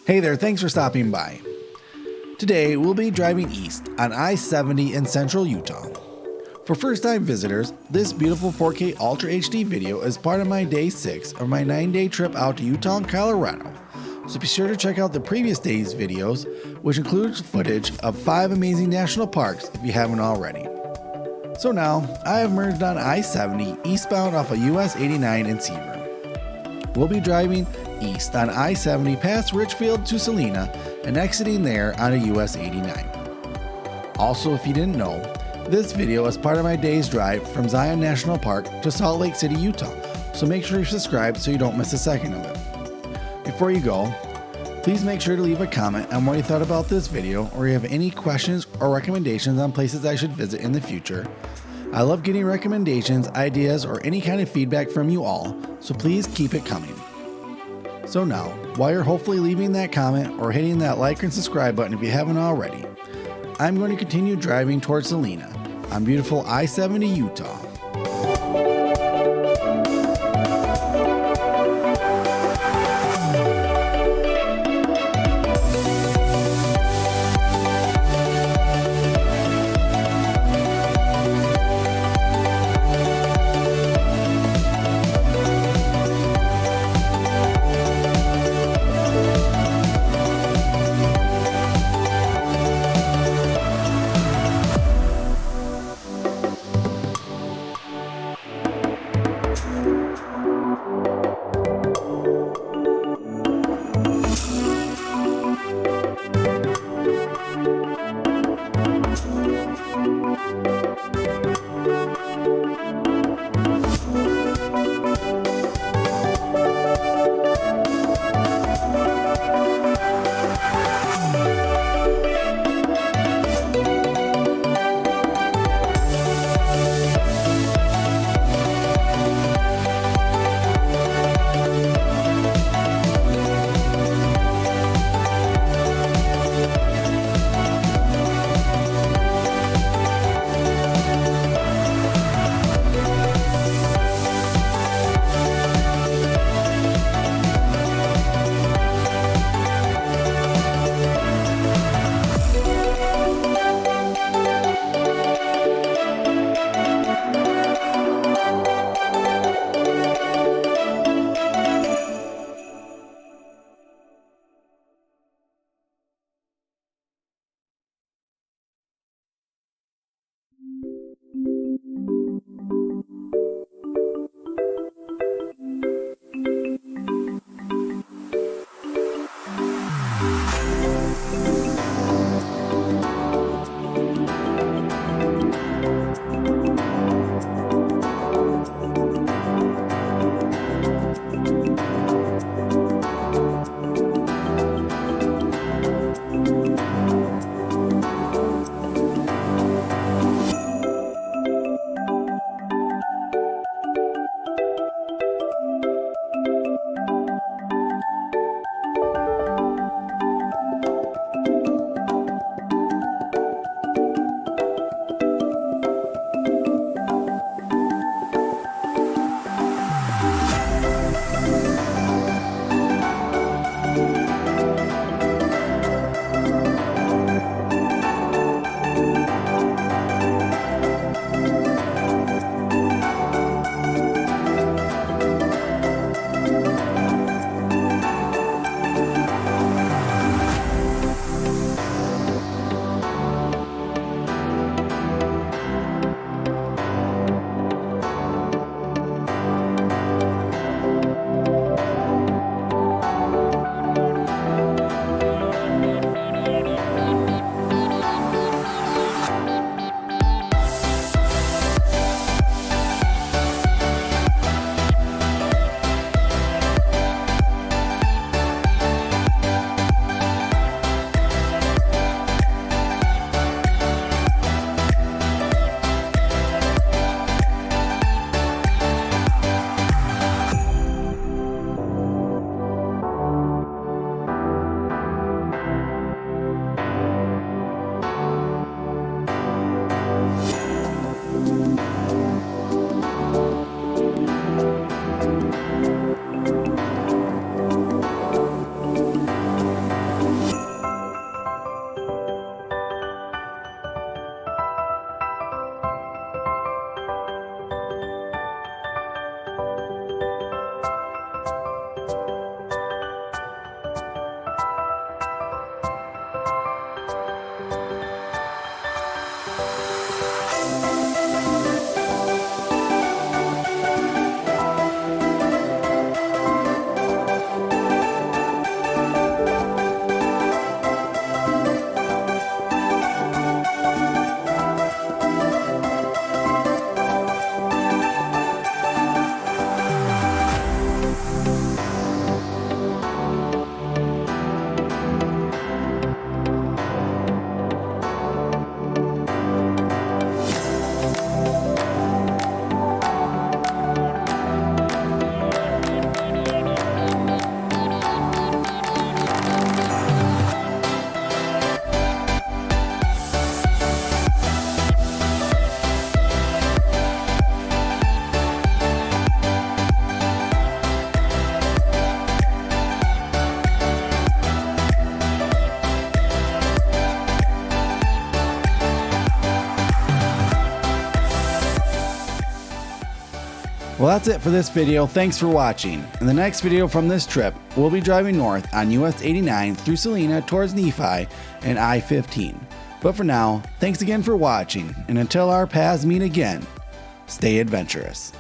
Hey there, thanks for stopping by. Today we'll be driving east on I-70 in central Utah. For first-time visitors, this beautiful 4K Ultra HD video is part of my day 6 of my 9-day trip out to Utah and Colorado, so be sure to check out the previous day's videos, which includes footage of 5 amazing national parks if you haven't already. So now, I have merged on I-70 eastbound off of US 89 in Sevier. We'll be driving east on I-70 past Richfield to Salina and exiting there onto US 89. Also, if you didn't know, this video is part of my day's drive from Zion National Park to Salt Lake City, Utah, so make sure you're subscribed so you don't miss a second of it. Before you go, please make sure to leave a comment on what you thought about this video, or you have any questions or recommendations on places I should visit in the future. I love getting recommendations, ideas, or any kind of feedback from you all, so please keep it coming. So now, while you're hopefully leaving that comment or hitting that like and subscribe button if you haven't already, I'm going to continue driving towards Salina on beautiful I-70 Utah. Well, that's it for this video. Thanks for watching. In the next video from this trip, we'll be driving north on US 89 through Salina towards Nephi and I-15. But for now, thanks again for watching, and until our paths meet again, stay adventurous.